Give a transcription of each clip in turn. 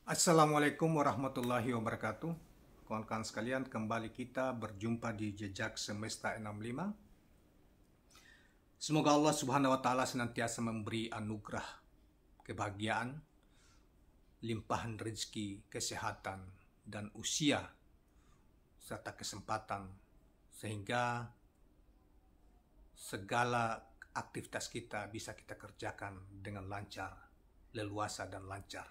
Assalamualaikum warahmatullahi wabarakatuh. Kawan-kawan sekalian, kembali kita berjumpa di Jejak Semesta 65. Semoga Allah Subhanahu wa taala senantiasa memberi anugerah, kebahagiaan, limpahan rezeki, kesehatan, dan usia serta kesempatan sehingga segala aktivitas kita bisa kita kerjakan dengan lancar, leluasa dan lancar.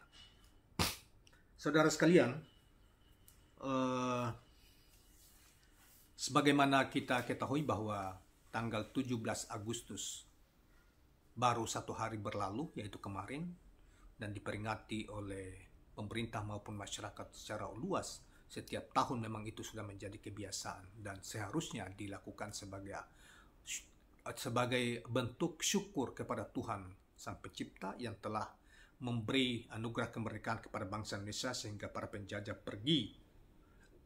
Saudara sekalian, sebagaimana kita ketahui bahwa tanggal 17 Agustus baru satu hari berlalu, yaitu kemarin, dan diperingati oleh pemerintah maupun masyarakat secara luas. Setiap tahun memang itu sudah menjadi kebiasaan dan seharusnya dilakukan sebagai bentuk syukur kepada Tuhan Sang Pencipta yang telah memberi anugerah kemerdekaan kepada bangsa Indonesia sehingga para penjajah pergi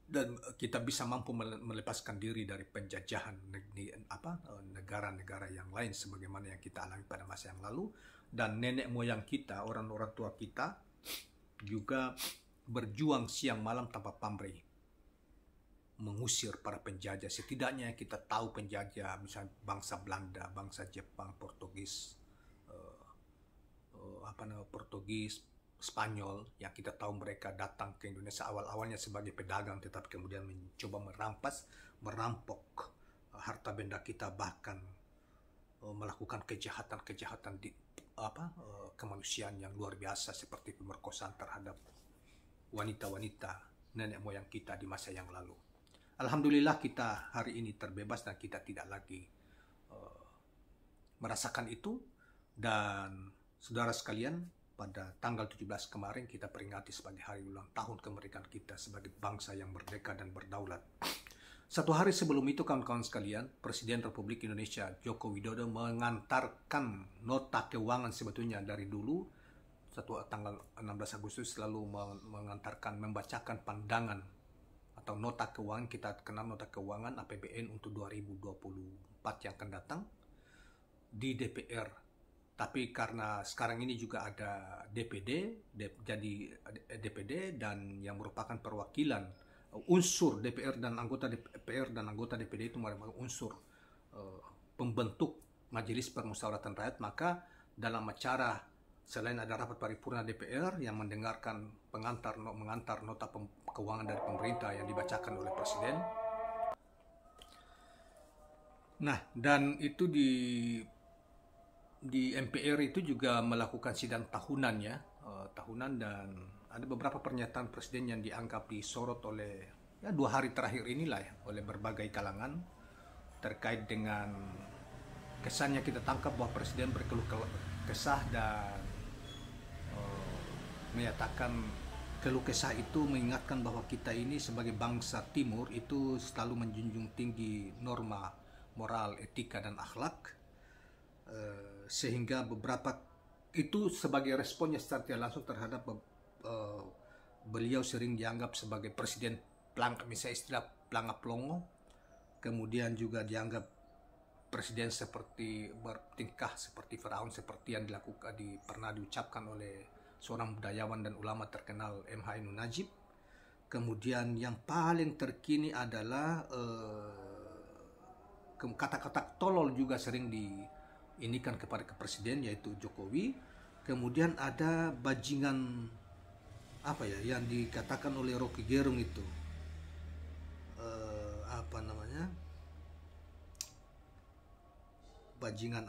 dan kita bisa mampu melepaskan diri dari penjajahan negara-negara yang lain sebagaimana yang kita alami pada masa yang lalu. Dan nenek moyang kita, orang-orang tua kita juga berjuang siang malam tanpa pamrih mengusir para penjajah. Setidaknya kita tahu penjajah misalnya bangsa Belanda, bangsa Jepang, Portugis, Spanyol, yang kita tahu mereka datang ke Indonesia awal-awalnya sebagai pedagang, tetapi kemudian mencoba merampok harta benda kita, bahkan melakukan kejahatan kemanusiaan yang luar biasa seperti pemerkosaan terhadap wanita-wanita nenek moyang kita di masa yang lalu. Alhamdulillah kita hari ini terbebas dan kita tidak lagi merasakan itu. Dan saudara sekalian, pada tanggal 17 kemarin kita peringati sebagai hari ulang tahun kemerdekaan kita sebagai bangsa yang merdeka dan berdaulat. Satu hari sebelum itu, kawan-kawan sekalian, Presiden Republik Indonesia Joko Widodo mengantarkan nota keuangan. Sebetulnya dari dulu, tanggal 16 Agustus selalu membacakan pandangan atau nota keuangan. Kita kenal nota keuangan APBN untuk 2024 yang akan datang di DPR. Tapi karena sekarang ini juga ada DPD dan yang merupakan perwakilan unsur DPR dan anggota DPD itu merupakan unsur pembentuk Majelis Permusyawaratan Rakyat, maka dalam acara selain ada rapat paripurna DPR yang mendengarkan mengantar nota keuangan dari pemerintah yang dibacakan oleh Presiden. Nah, dan itu di MPR itu juga melakukan sidang tahunan dan ada beberapa pernyataan Presiden yang dianggap disorot oleh 2 hari terakhir inilah oleh berbagai kalangan terkait dengan kesannya kita tangkap bahwa Presiden berkeluh kesah dan menyatakan keluh kesah itu mengingatkan bahwa kita ini sebagai bangsa Timur itu selalu menjunjung tinggi norma moral, etika, dan akhlak. Sehingga beberapa itu sebagai responnya secara tidak langsung terhadap beliau sering dianggap sebagai presiden misalnya istilah pelangap longo, kemudian juga dianggap presiden seperti bertingkah seperti Firaun, seperti yang pernah diucapkan oleh seorang budayawan dan ulama terkenal M.H. Ainun Najib. Kemudian yang paling terkini adalah kata-kata tolol juga sering diinikan kepada Presiden, yaitu Jokowi. Kemudian ada bajingan yang dikatakan oleh Rocky Gerung itu bajingan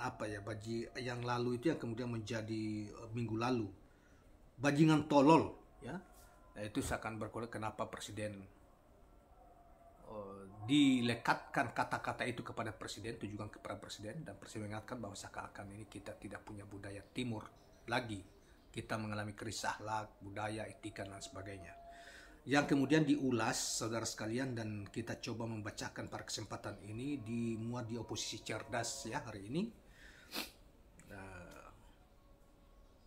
yang lalu itu yang kemudian menjadi minggu lalu bajingan tolol ya. Itu seakan berkolek kenapa Presiden dilekatkan kata-kata itu kepada Presiden, tujuan kepada Presiden, dan Presiden mengingatkan bahwa seakan-akan ini kita tidak punya budaya Timur lagi, kita mengalami krisis akhlak, budaya, etika, dan sebagainya, yang kemudian diulas saudara sekalian, dan kita coba membacakan pada kesempatan ini, dimuat di Oposisi Cerdas ya hari ini.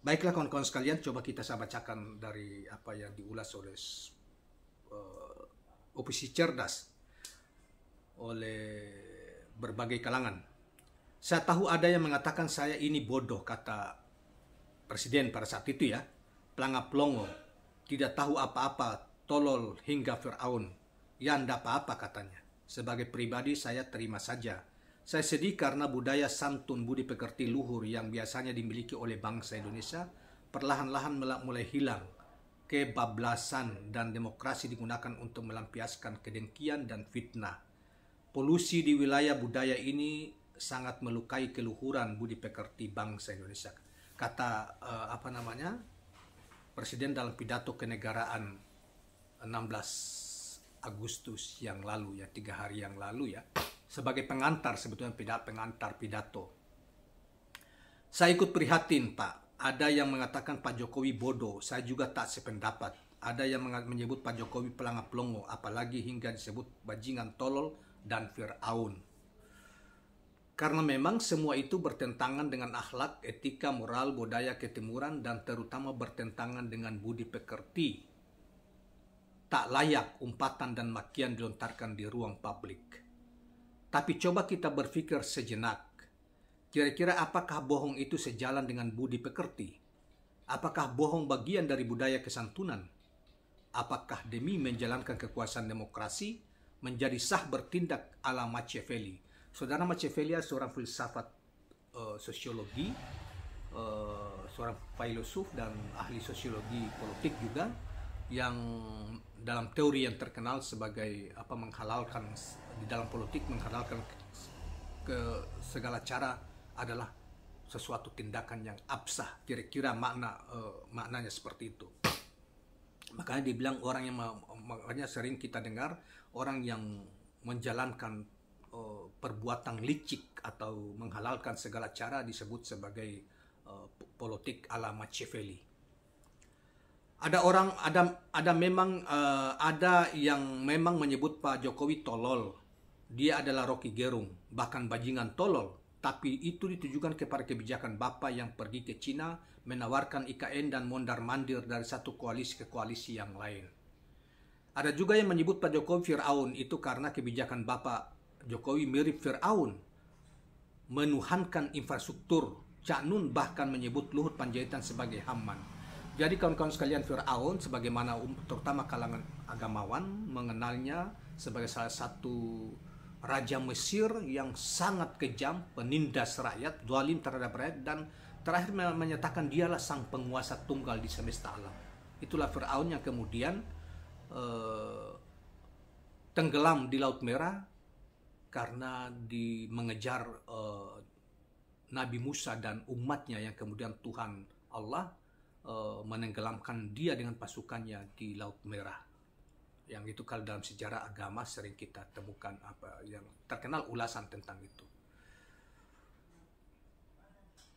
Baiklah kawan-kawan sekalian, coba kita bacakan dari apa yang diulas oleh Oposisi Cerdas oleh berbagai kalangan. Saya tahu ada yang mengatakan saya ini bodoh, kata Presiden pada saat itu ya, pelangap longo. tidak tahu apa-apa, tolol hingga Fir'aun. Ya, ndak apa-apa katanya. Sebagai pribadi saya terima saja. Saya sedih karena budaya santun budi pekerti luhur yang biasanya dimiliki oleh bangsa Indonesia perlahan-lahan mulai hilang. Kebablasan dan demokrasi digunakan untuk melampiaskan kedengkian dan fitnah. Polusi di wilayah budaya ini sangat melukai keluhuran budi pekerti bangsa Indonesia. Kata Presiden dalam pidato kenegaraan 16 Agustus yang lalu ya, 3 hari yang lalu ya, sebagai pengantar sebetulnya pengantar pidato. Saya ikut prihatin Pak, ada yang mengatakan Pak Jokowi bodoh, saya juga tak sependapat. Ada yang menyebut Pak Jokowi pelangap pelongo, apalagi hingga disebut bajingan tolol dan Fir'aun. Karena memang semua itu bertentangan dengan akhlak, etika, moral, budaya ketimuran, dan terutama bertentangan dengan budi pekerti. Tak layak umpatan dan makian dilontarkan di ruang publik. Tapi coba kita berpikir sejenak. Kira-kira apakah bohong itu sejalan dengan budi pekerti? Apakah bohong bagian dari budaya kesantunan? Apakah demi menjalankan kekuasaan demokrasi, menjadi sah bertindak ala Machiavelli? Saudara Machiavelli seorang filsafat sosiologi, seorang filosof dan ahli sosiologi politik juga, yang dalam teori yang terkenal sebagai menghalalkan di dalam politik, menghalalkan ke segala cara adalah sesuatu tindakan yang absah. Kira-kira maknanya seperti itu. Makanya dibilang orang yang makanya sering kita dengar orang yang menjalankan perbuatan licik atau menghalalkan segala cara disebut sebagai politik ala Machiavelli. Ada yang memang menyebut Pak Jokowi tolol. Dia adalah Rocky Gerung, bahkan bajingan tolol. Tapi itu ditujukan kepada kebijakan Bapak yang pergi ke Cina, menawarkan IKN dan mondar-mandir dari satu koalisi ke koalisi yang lain. Ada juga yang menyebut Pak Jokowi Fir'aun, itu karena kebijakan Bapak Jokowi mirip Fir'aun, menuhankan infrastruktur. Cak Nun bahkan menyebut Luhut Panjaitan sebagai Haman. Jadi kawan-kawan sekalian, Fir'aun sebagaimana terutama kalangan agamawan mengenalnya sebagai salah satu raja Mesir yang sangat kejam, penindas rakyat, zalim terhadap rakyat, dan terakhir menyatakan dialah sang penguasa tunggal di semesta alam. Itulah Fir'aun yang kemudian tenggelam di Laut Merah karena mengejar Nabi Musa dan umatnya, yang kemudian Tuhan Allah menenggelamkan dia dengan pasukannya di Laut Merah. Yang itu kalau dalam sejarah agama sering kita temukan yang terkenal ulasan tentang itu.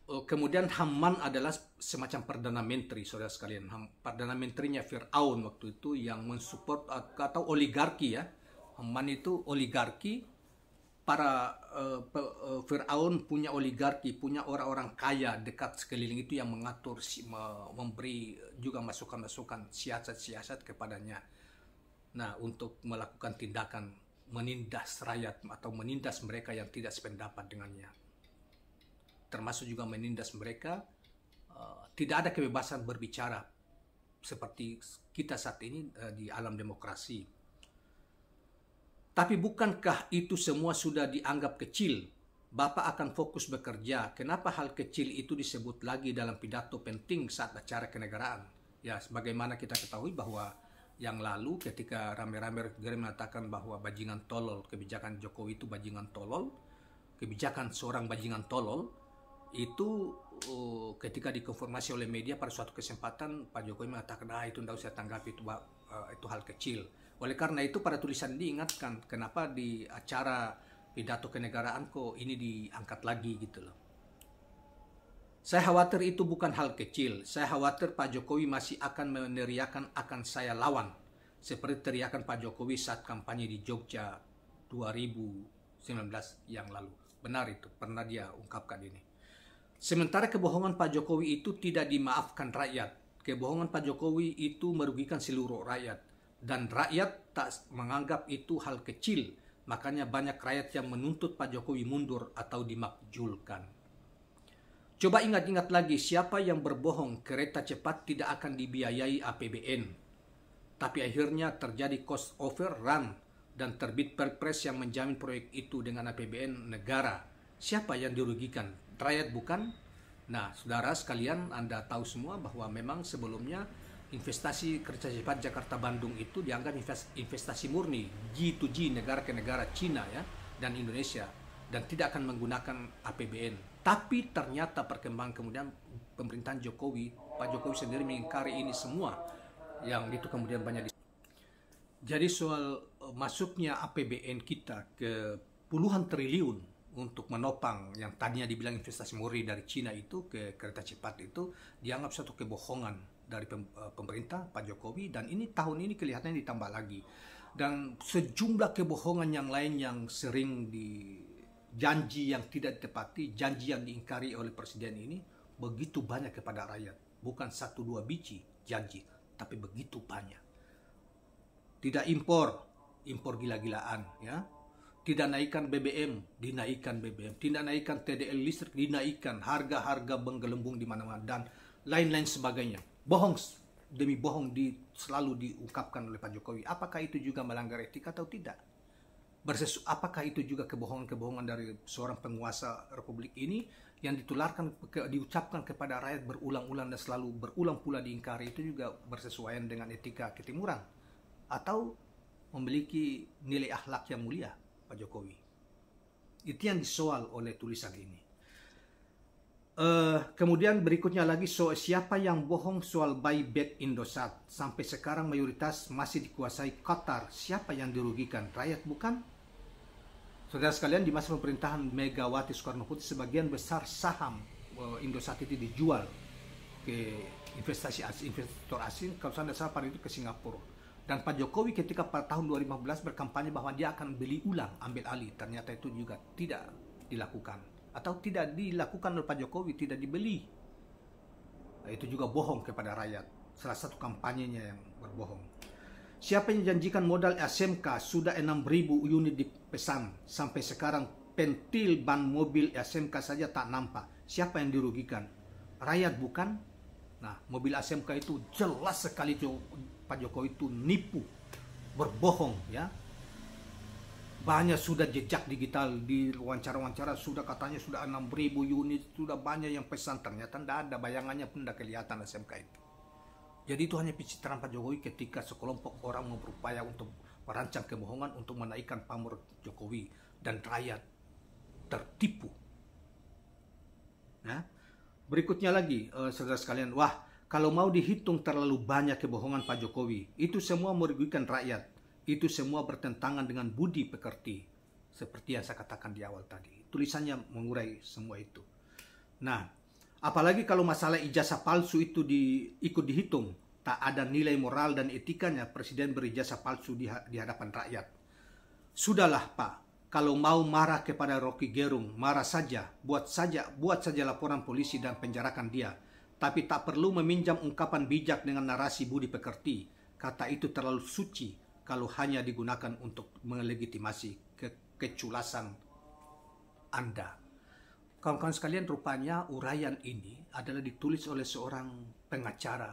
Kemudian Haman adalah semacam perdana menteri, saudara sekalian. Perdana menterinya Fir'aun waktu itu yang mensupport atau oligarki ya. Haman itu oligarki. Fir'aun punya oligarki, punya orang-orang kaya dekat sekeliling itu yang mengatur, memberi juga masukan-masukan siasat-siasat kepadanya. Nah, untuk melakukan tindakan menindas rakyat atau menindas mereka yang tidak sependapat dengannya. Termasuk juga menindas mereka, tidak ada kebebasan berbicara seperti kita saat ini di alam demokrasi. Tapi bukankah itu semua sudah dianggap kecil? Bapak akan fokus bekerja. Kenapa hal kecil itu disebut lagi dalam pidato penting saat acara kenegaraan? Ya, sebagaimana kita ketahui bahwa yang lalu ketika rame-rame mengatakan bahwa bajingan tolol, kebijakan Jokowi itu bajingan tolol, kebijakan seorang bajingan tolol, itu ketika dikonfirmasi oleh media pada suatu kesempatan Pak Jokowi mengatakan itu tidak usah tanggapi, itu hal kecil. Oleh karena itu pada tulisan diingatkan kenapa di acara pidato kenegaraan kok ini diangkat lagi gitu loh. Saya khawatir itu bukan hal kecil. Saya khawatir Pak Jokowi masih akan meneriakan akan saya lawan, seperti teriakan Pak Jokowi saat kampanye di Jogja 2019 yang lalu. Benar itu, pernah dia ungkapkan ini. Sementara kebohongan Pak Jokowi itu tidak dimaafkan rakyat. Kebohongan Pak Jokowi itu merugikan seluruh rakyat. Dan rakyat tak menganggap itu hal kecil. Makanya banyak rakyat yang menuntut Pak Jokowi mundur atau dimakjulkan. Coba ingat-ingat lagi, siapa yang berbohong kereta cepat tidak akan dibiayai APBN. Tapi akhirnya terjadi cost overrun dan terbit perpres yang menjamin proyek itu dengan APBN negara. Siapa yang dirugikan? Rakyat bukan? Nah, saudara sekalian, Anda tahu semua bahwa memang sebelumnya investasi kereta cepat Jakarta-Bandung itu dianggap investasi murni, G2G, negara ke negara, Cina ya, dan Indonesia, dan tidak akan menggunakan APBN. Tapi ternyata perkembangan kemudian pemerintahan Jokowi, Pak Jokowi sendiri mengingkari ini semua, yang itu kemudian banyak. Jadi soal masuknya APBN kita ke puluhan triliun untuk menopang yang tadinya dibilang investasi murni dari Cina itu ke kereta cepat itu dianggap satu kebohongan dari pemerintah Pak Jokowi, dan ini tahun ini kelihatannya ditambah lagi. Dan sejumlah kebohongan yang lain yang sering janji yang tidak ditepati, janji yang diingkari oleh presiden ini begitu banyak kepada rakyat. Bukan 1-2 biji janji, tapi begitu banyak. Tidak impor gila-gilaan ya. Tidak naikkan BBM, dinaikkan BBM. Tidak naikkan TDL listrik, dinaikkan. Harga-harga menggelembung di mana-mana dan lain-lain sebagainya. Bohong demi bohong selalu diungkapkan oleh Pak Jokowi. Apakah itu juga melanggar etika atau tidak? Apakah itu juga kebohongan-kebohongan dari seorang penguasa republik ini yang diucapkan kepada rakyat berulang-ulang dan selalu berulang pula diingkari, itu juga bersesuaian dengan etika ketimuran atau memiliki nilai akhlak yang mulia Pak Jokowi? Itu yang disoal oleh tulisan ini. Kemudian berikutnya lagi soal siapa yang bohong soal buyback Indosat. Sampai sekarang mayoritas masih dikuasai Qatar. Siapa yang dirugikan? Rakyat bukan? Saudara sekalian, di masa pemerintahan Megawati Soekarno Putri, sebagian besar saham Indosat itu dijual ke investor asing, kalau saya tidak salah pada itu ke Singapura. Dan Pak Jokowi ketika pada tahun 2015 berkampanye bahwa dia akan beli ulang, ambil alih. Ternyata itu juga tidak dilakukan. Atau tidak dilakukan oleh Pak Jokowi, tidak dibeli. Nah, itu juga bohong kepada rakyat. Salah satu kampanyenya yang berbohong. Siapa yang janjikan modal SMK sudah 6.000 unit dipesan. Sampai sekarang pentil ban mobil SMK saja tak nampak. Siapa yang dirugikan? Rakyat bukan? Nah, mobil SMK itu jelas sekali Pak Jokowi itu nipu, berbohong ya. Banyak sudah jejak digital di wawancara-wawancara, sudah katanya sudah 6.000 unit, sudah banyak yang pesan. Ternyata tidak ada, bayangannya pun tidak kelihatan SMK itu. Jadi itu hanya pencitraan Pak Jokowi ketika sekelompok orang mau berupaya untuk merancang kebohongan untuk menaikkan pamor Jokowi, dan rakyat tertipu. Nah, berikutnya lagi, saudara sekalian, kalau mau dihitung terlalu banyak kebohongan Pak Jokowi, itu semua merugikan rakyat. Itu semua bertentangan dengan budi pekerti, seperti yang saya katakan di awal tadi. Tulisannya mengurai semua itu. Nah, apalagi kalau masalah ijazah palsu itu ikut dihitung, tak ada nilai moral dan etikanya presiden berijazah palsu di hadapan rakyat. Sudahlah Pak, kalau mau marah kepada Rocky Gerung, marah saja, buat saja laporan polisi dan penjarakan dia. Tapi tak perlu meminjam ungkapan bijak dengan narasi budi pekerti. Kata itu terlalu suci kalau hanya digunakan untuk melegitimasi keculasan Anda. Kawan-kawan sekalian, rupanya uraian ini adalah ditulis oleh seorang pengacara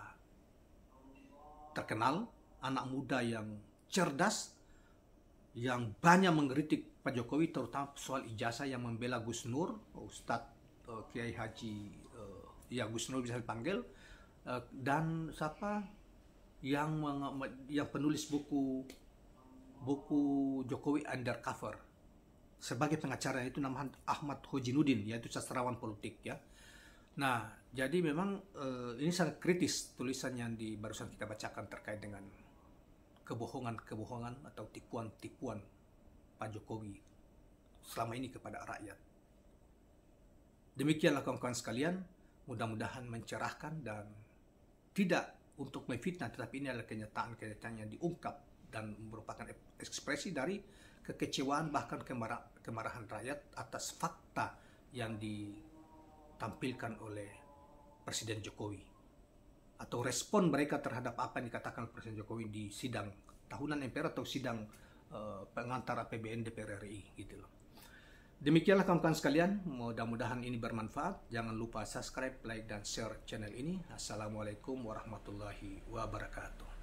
terkenal, anak muda yang cerdas, yang banyak mengkritik Pak Jokowi, terutama soal ijazah, yang membela Gus Nur, Ustadz Kiai Haji, Gus Nur bisa dipanggil, dan siapa yang penulis buku Jokowi Undercover. Sebagai pengacara itu namanya Ahmad Hojinudin, yaitu sastrawan politik ya. Nah, jadi memang ini sangat kritis tulisan yang barusan kita bacakan terkait dengan kebohongan atau tipuan-tipuan Pak Jokowi selama ini kepada rakyat. Demikianlah kawan-kawan sekalian, mudah-mudahan mencerahkan dan tidak untuk memfitnah, tetapi ini adalah kenyataan yang diungkap dan merupakan ekspresi dari kekecewaan bahkan kemarahan rakyat atas fakta yang ditampilkan oleh Presiden Jokowi, atau respon mereka terhadap apa yang dikatakan Presiden Jokowi di sidang tahunan MPR atau sidang pengantar APBN DPR RI gitu loh. Demikianlah kawan-kawan sekalian, mudah-mudahan ini bermanfaat. Jangan lupa subscribe, like, dan share channel ini. Assalamualaikum warahmatullahi wabarakatuh.